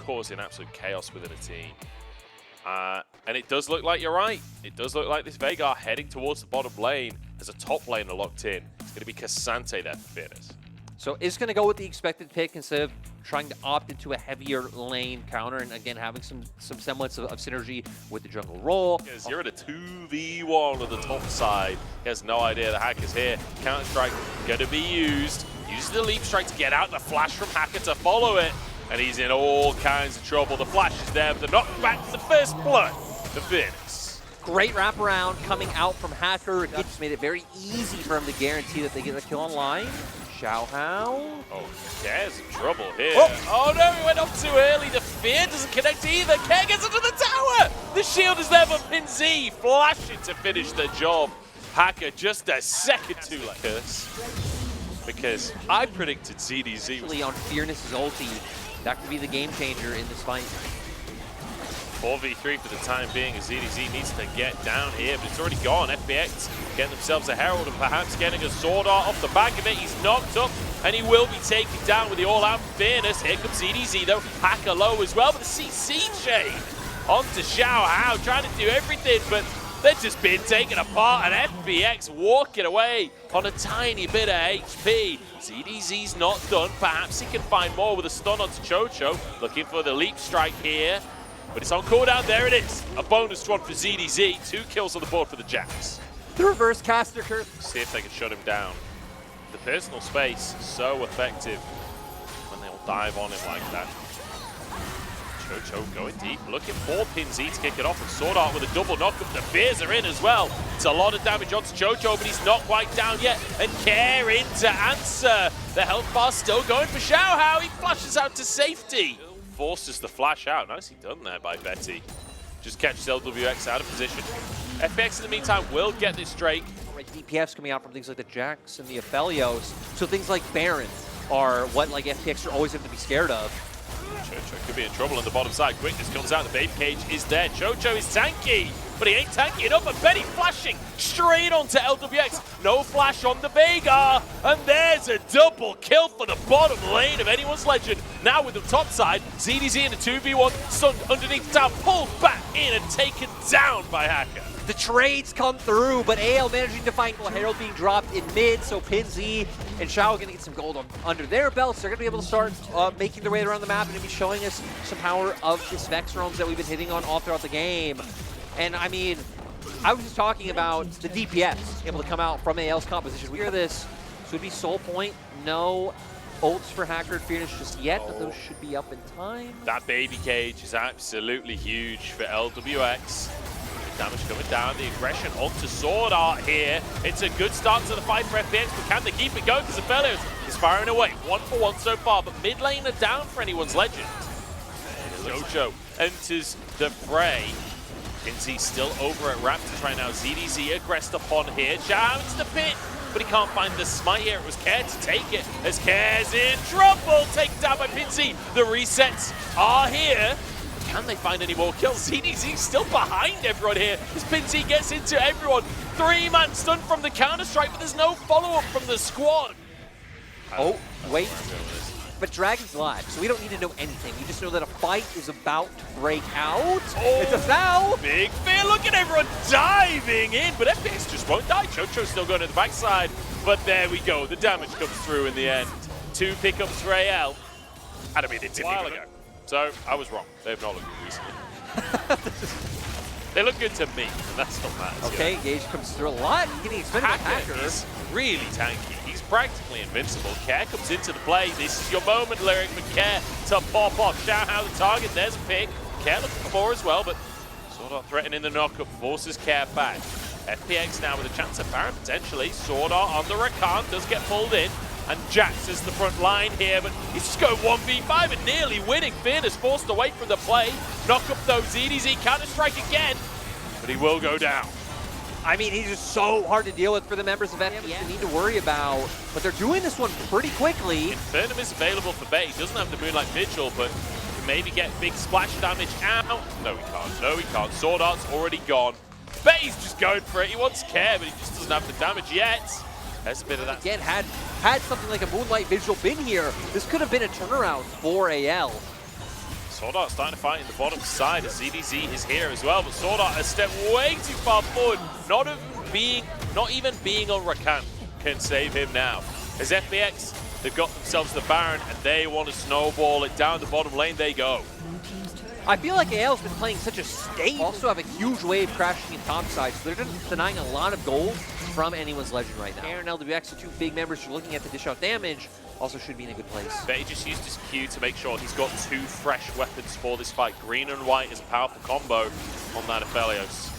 causing absolute chaos within a team. And it does look like you're right. It does look like this Veigar heading towards the bottom lane as a top laner locked in. It's going to be Cassante there for Fearless. So is going to go with the expected pick instead of trying to opt into a heavier lane counter, and again having some semblance of synergy with the jungle role. Yeah, 0 to 2v1 on the top side. He has no idea the Hacker's here. Counter strike going to be used. Uses the leap strike to get out. The flash from Hacker to follow it. And he's in all kinds of trouble. The flash is there, but the knockback is the first blood to Fearless. Great wraparound coming out from Hacker. It just made it very easy for him to guarantee that they get a kill online. Xiao Hao. Oh, Kare's in trouble here. Oh no, he went up too early. The fear doesn't connect either. Kare gets into the tower. The shield is there for PinZ. Flashing to finish the job. Hacker just a second too late. Curse. Because I predicted ZDZ. Actually on Fearless's ulti, that could be the game changer in this fight. 4v3 for the time being as ZDZ needs to get down here, but it's already gone. FPX getting themselves a Herald and perhaps getting a Sword Art off the back of it. He's knocked up and he will be taken down with the all-out Fearless. Here comes ZDZ though, Hacker low as well, but the CC chain onto Xiao Hao, trying to do everything, but they're just being taken apart, and FPX walking away on a tiny bit of HP. ZDZ's not done. Perhaps he can find more with a stun onto Chocho. Looking for the leap strike here. But it's on cooldown. There it is. A bonus one for ZDZ. 2 kills on the board for the Jacks. The reverse caster curse. See if they can shut him down. The personal space, so effective when they'll dive on him like that. Chocho going deep, looking for PinZ to kick it off, and Sword Art with a double knockup. The Fears are in as well. It's a lot of damage onto Chocho, but he's not quite down yet. And Kare in to answer. The health bar still going for Xiao Hao. He flashes out to safety. Forces the flash out. Nicely done there by Betty. Just catches LWX out of position. FX in the meantime will get this Drake. DPS coming out from things like the Jax and the Aphelios. So things like Baron are what like FPX are always have to be scared of. Chocho could be in trouble on the bottom side. Quickness comes out, the baby cage is there. Chocho is tanky, but he ain't tanky enough. And Betty flashing straight onto LWX. No flash on the Veigar. And there's a double kill for the bottom lane of anyone's legend. Now with the top side, ZDZ in a 2v1, stunned underneath the tower, pulled back in and taken down by Hacker. The trades come through, but AL managing to find Herald being dropped in mid, so PinZ and Xiao are going to get some gold under their belts. They're going to be able to start making their way around the map and be showing us some power of this Vex roams that we've been hitting on all throughout the game. And I mean, I was just talking about the DPS able to come out from AL's composition. We hear this, so it would be Soul Point, no ults for Hacker and Fearless just yet, but those should be up in time. That baby cage is absolutely huge for LWX. Damage coming down, the aggression onto Sword Art here. It's a good start to the fight for FPX, but can they keep it going? Because Aphelios is firing away. 1 for 1 so far, but mid lane are down for anyone's legend. Chocho enters the fray. PinZ still over at Raptors right now. ZDZ aggressed upon here. Xiao into the pit, but he can't find the smite here. It was Kare to take it, as Kare's in trouble. Taken down by PinZ. The resets are here. Can they find any more kills? ZDZ still behind everyone here as PinZ gets into everyone. 3-man stun from the counter-strike, but there's no follow-up from the squad. Oh, wait. But Dragon's live, so we don't need to know anything. We just know that a fight is about to break out. Oh, it's a foul. Big fear. Look at everyone diving in, but FPX just won't die. Chocho's still going to the backside, but there we go. The damage comes through in the end. 2 pickups for AL. I mean, it's a while ago. So, I was wrong. They've not looked good recently. They look good to me, and that's what matters. Okay, Gage comes through a lot. He's getting expended by Hacker. Is really tanky. He's practically invincible. Kare comes into the play. This is your moment, Lyric, for Kare to pop off. Xiao Hao the target. There's a pick. Kare looking for 4 as well, but Sword Art threatening the knockup. Forces Kare back. FPX now with a chance of Baron potentially. Sword Art on the Rakan. Does get pulled in. And Jax is the front line here, but he's just going 1v5 and nearly winning. Fearless forced away from the play. Knock up though, ZDZ counter-strike again, but he will go down. I mean, he's just so hard to deal with for the members of FPX to need to worry about, but they're doing this one pretty quickly. Infernum is available for Bay. He doesn't have the Moonlight Vigil, but can maybe get big splash damage out. No, he can't. No, he can't. Sword Art's already gone. Bay's just going for it. He wants Kare, but he just doesn't have the damage yet. There's a bit of that. Again, had something like a Moonlight Vigil been here, this could have been a turnaround for AL. Sword Art starting to fight in the bottom side as ZDZ is here as well, but Sword Art has stepped way too far forward. Not even being on Rakan can save him now. As FPX, they've got themselves the Baron and they want to snowball it down the bottom lane. They go. I feel like AL's been playing such a state. Also have a huge wave crashing in top side, so they're just denying a lot of gold from anyone's legend right now. Aaron and LWX, the two big members, are looking at the dish out damage, also should be in a good place. Betty just used his Q to make sure he's got two fresh weapons for this fight. Green and white is a powerful combo on that Aphelios.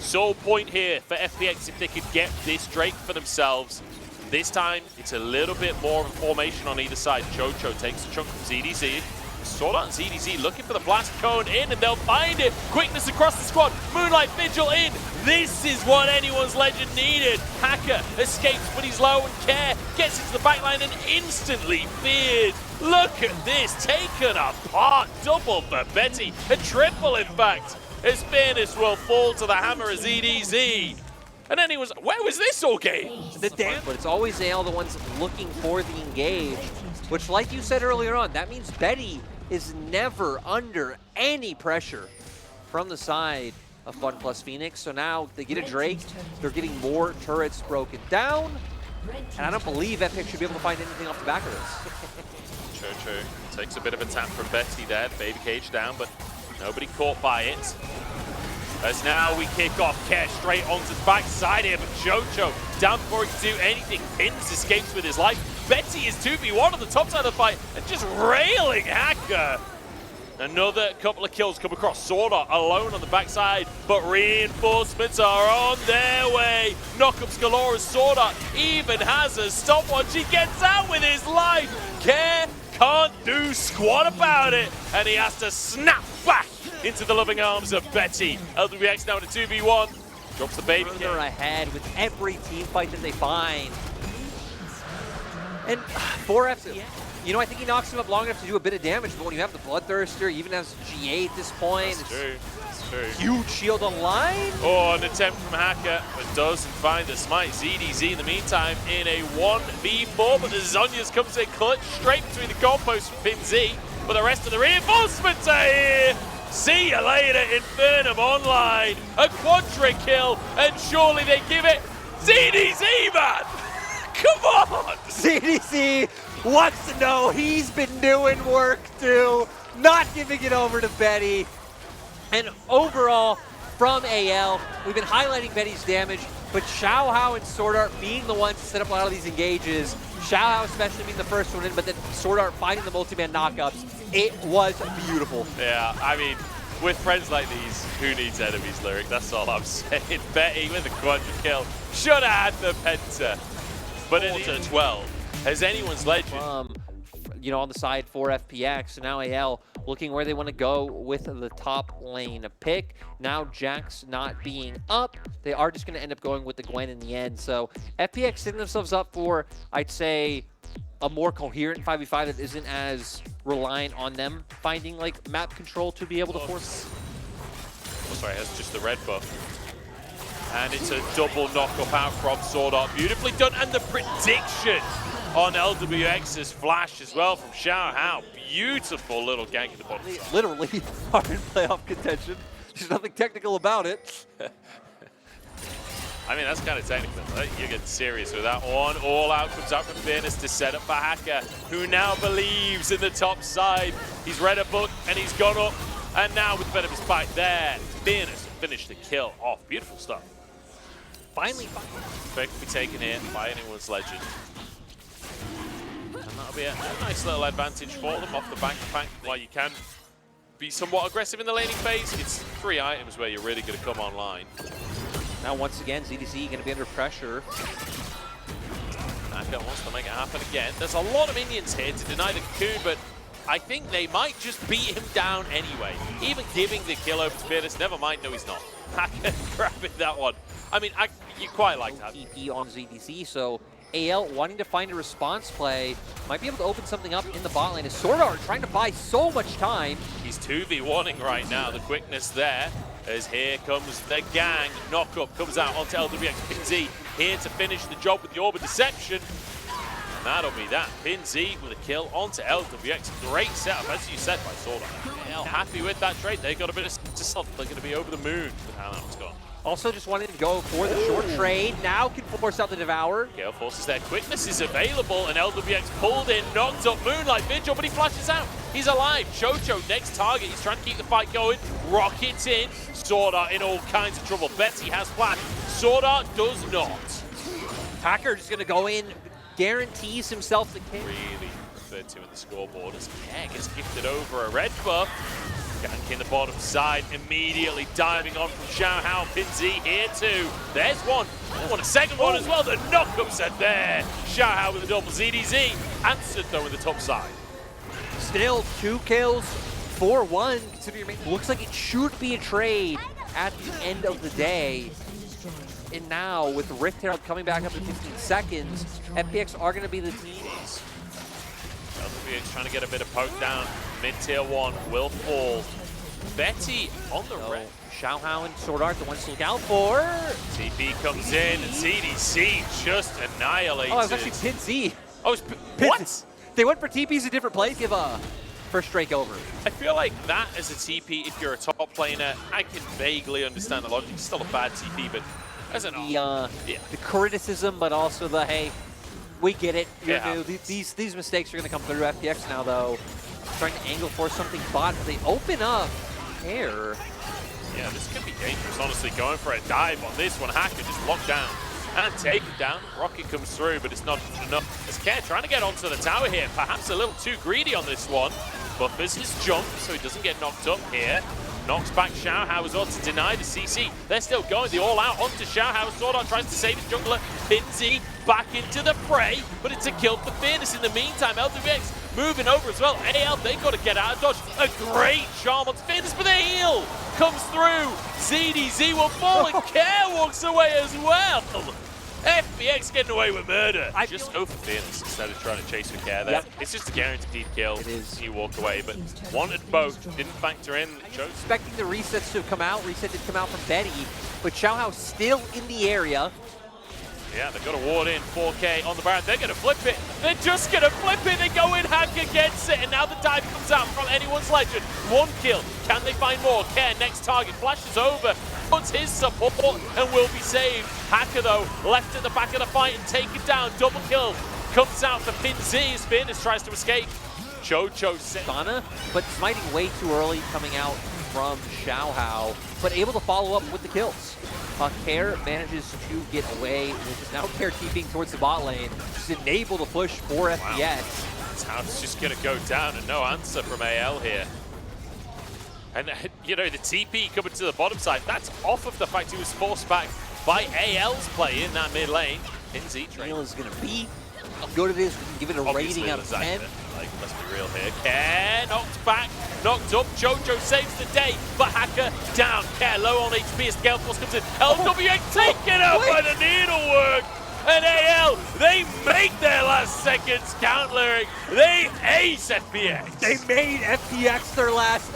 Sole point here for FPX if they could get this Drake for themselves. This time, it's a little bit more of a formation on either side. Chocho takes a chunk from ZDZ. Sword Art and ZDZ looking for the blast cone in, and they'll find it. Quickness across the squad. Moonlight Vigil in. This is what anyone's legend needed. Hacker escapes, but he's low and care. Gets into the backline and instantly feared. Look at this, taken apart. Double for Betty. A triple, in fact. His fairness will fall to the hammer of ZDZ. And then he was, where was this all game? The damn, but it's always AL the ones looking for the engage, which, like you said earlier on, that means Betty is never under any pressure from the side of Fun plus Phoenix. So now they get a Drake, they're getting more turrets broken down, and I don't believe Epic should be able to find anything off the back of this. Chocho takes a bit of a tap from Betty there, baby cage down, but nobody caught by it. As now we kick off Care straight onto the backside here, but Chocho down before he can do anything. Pins escapes with his life. Betty is 2v1 on the top side of the fight and just railing Hacker. Another couple of kills come across. Sword Art alone on the backside, but reinforcements are on their way. Knockups galore as Sword Art even has a stopwatch. He gets out with his life. Care can't do squat about it, and he has to snap back into the loving arms of Betty. LWX now in a 2v1. Drops the baby kick. They're ahead with every team fight that they find. And 4F, you know, I think he knocks him up long enough to do a bit of damage, but when you have the Bloodthirster, even as GA at this point, That's true. Huge shield online. Oh, an attempt from Hacker, but doesn't find the smite. ZDZ in the meantime in a 1v4, but the Zhonya's comes in clutch straight between the goalposts from PinZ, but the rest of the reinforcements are here. See you later, Infernum online. A quadra kill, and surely they give it ZDZ, man! Come on! ZDZ wants to know he's been doing work too, not giving it over to Betty. And overall, from AL, we've been highlighting Betty's damage, but Xiaohao and Sword Art being the ones to set up a lot of these engages, Xiaohao especially being the first one in, but then Sword Art finding the multi-man knockups, it was beautiful. Yeah, I mean, with friends like these, who needs enemies lyric? That's all I'm saying. Betty with a quadra kill. Should have had the penta. But in turn 12, has anyone's legend? You know, on the side for FPX, and now AL looking where they want to go with the top lane pick. Now Jax not being up, they are just going to end up going with the Gwen in the end. So FPX setting themselves up for, I'd say, a more coherent 5v5 that isn't as reliant on them finding like map control to be able to force. Oh, sorry, that's just the red buff. And it's a double knock-up out from Sword Art. Beautifully done, and the prediction on LWX's flash as well from Xiaohao. Beautiful little gank in the bottom. Literally are in playoff contention. There's nothing technical about it. I mean, that's kind of technical. Right? You get serious with that one. All out comes out from Fairness to set up for Hacker, who now believes in the top side. He's read a book and he's gone up. And now with Venomous Bite there, Fairness finished the kill off. Beautiful stuff. Finally. Perfectly taken here by anyone's legend. And that'll be a nice little advantage for them off the bank. While you can be somewhat aggressive in the laning phase, it's 3 items where you're really going to come online. Now once again, ZDZ going to be under pressure. Naka wants to make it happen again. There's a lot of minions here to deny the cocoon, but I think they might just beat him down anyway. Even giving the kill over to Fearless, never mind, no he's not. Naka grabbing that one. I mean, you quite like that. TP on ZDZ, so AL wanting to find a response play, might be able to open something up in the bot lane. As Sword Art trying to buy so much time. He's 2v1ing right now, the quickness there, as here comes the gang. Knockup comes out onto LWX PinZ, here to finish the job with the Orb of Deception. that'll be that. PinZ with a kill onto LWX. Great setup, as you said, by Sword Art. Happy with that trade. They got a bit of self. They're going to be over the moon with how that one's gone. Also just wanted to go for the short trade. Now can force out the Devour. Gale forces their quickness is available, and LWX pulled in, knocked up Moonlight Vigil, but he flashes out. He's alive. Chocho, next target. He's trying to keep the fight going. Rockets in. Sword Art in all kinds of trouble. Betsy has flash. Sword Art does not. Hacker just going to go in, guarantees himself the kill. Really referred to in the scoreboard as Care gets gifted over a red buff. Gank in the bottom side, immediately diving on from Xiaohao. PinZ here too. There's one. They want a second one as well. The knock-up set there. Xiaohao with a double. ZDZ answered though with the top side. Still 2 kills, 4-1. Considering looks like it should be a trade at the end of the day. And now with Rift Herald coming back up in 15 seconds, FPX are going to be the team. LWX trying to get a bit of poke down. Mid-tier 1 will fall. Betty on the red. Xiaohao and Sword Art, the ones to look out for. TP comes in, and CDC just annihilated. Oh, it was actually PinZ. Oh, it's what? They went for TPs a different place. Give a first strike over. I feel like that as a TP, if you're a top laner, I can vaguely understand the logic. It's still a bad TP, but as an the criticism, but also the, hey, we get it. You're new. Happens. These mistakes are going to come through FPX now, though. Trying to angle for something bot, but they open up air. Yeah, this could be dangerous, honestly. Going for a dive on this one. Hacker just locked down and take it down. Rocket comes through, but it's not enough. As Care trying to get onto the tower here. Perhaps a little too greedy on this one. Buffers his jump so he doesn't get knocked up here. Knocks back Xiaohao as well to deny the CC. They're still going the all-out onto Xiaohao. Sword Art tries to save his jungler. PinZ back into the fray, but it's a kill for Fearless. In the meantime, LWX moving over as well. AL, they've got to get out of dodge. A great charm on Fearless, but the heal comes through. ZDZ will fall, and Care walks away as well. FPX getting away with murder. Just go for Fearless instead of trying to chase for Care there. Yep. It's just a guaranteed kill. It is. You walk away, but wanted both. Didn't factor in. Chose. Expecting the resets to come out. Reset did come out from Betty, but Xiaohao still in the area. Yeah, they've got a ward in, 4K on the Baron. They're going to flip it. They're just going to flip it. They go in, Hacker gets it, and now the dive comes out from anyone's legend. 1 kill. Can they find more? Care, next target, flashes over, puts his support, and will be saved. Hacker, though, left at the back of the fight and taken down. Double kill comes out for PinZ as Fearless tries to escape. Chocho Sana, but smiting way too early coming out from Xiaohao, but able to follow up with the kills. Care manages to get away, which is now Care TPing towards the bot lane, just enable the push for FPX. That's how it's just going to go down, and no answer from AL here. And, you know, the TP coming to the bottom side, that's off of the fact he was forced back by AL's play in that mid lane. PinZ train is going to be good at it. We can give it a rating out of 10. Like, let's be real here. Care knocked back, knocked up. Jojo saves the day, but Hacker down. Care low on HP as Gale Force comes in. LWX taken out by the needlework. And AL, they make their last seconds count, Lyric. They ace FPX. They made FPX their last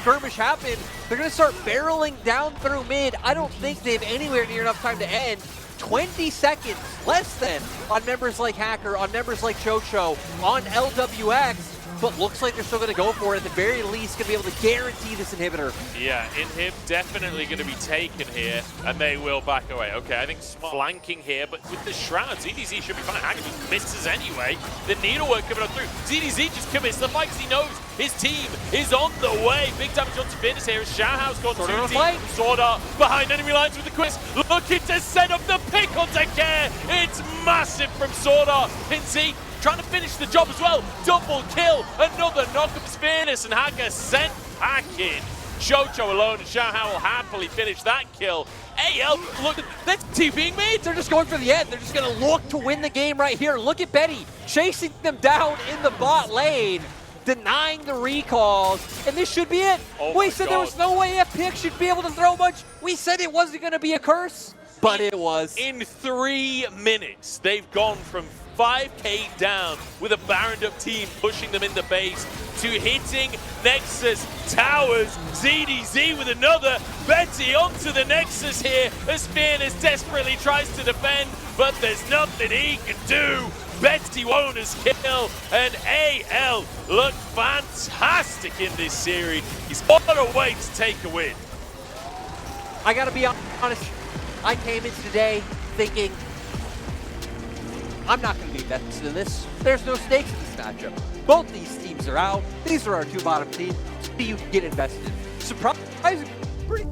skirmish happen. They're going to start barreling down through mid. I don't think they have anywhere near enough time to end. 20 seconds, less than, on members like Hacker, on members like Chocho, on LWX. But looks like they're still going to go for it. At the very least, going to be able to guarantee this inhibitor. Yeah, Inhib definitely going to be taken here, and they will back away. Okay, I think flanking here, but with the Shrouds, ZDZ should be fine. Hacker just misses anyway. The needlework coming up through. ZDZ just commits the fight because he knows his team is on the way. Big damage onto Fearless here as Xiaohao's gone too deep. Sword Art behind enemy lines with the quiz. Looking to set up the pick onto Care. It's massive from Sword Art. PinZ trying to finish the job as well. Double kill. Another knock-up is Fearless, and Hacker sent packing. Chocho alone, and Xiaohao will happily finish that kill. AL, look, that's TPing mid. They're just going for the end. They're just going to look to win the game right here. Look at Betty chasing them down in the bot lane, denying the recalls, and this should be it. Oh we said there was no way FPX should be able to throw much. We said it wasn't going to be a curse, but it was. In 3 minutes, they've gone from 5K down with a Baroned up team pushing them in the base to hitting Nexus towers. ZDZ with another. Betty onto the Nexus here as Fearless desperately tries to defend, but there's nothing he can do. Betsy Woner's kill, and AL look fantastic in this series. What a way to take a win. I gotta be honest, I came in today thinking, I'm not gonna be invested in this. There's no stakes in this matchup. Both these teams are out. These are our two bottom teams. You can get invested. Surprising, pretty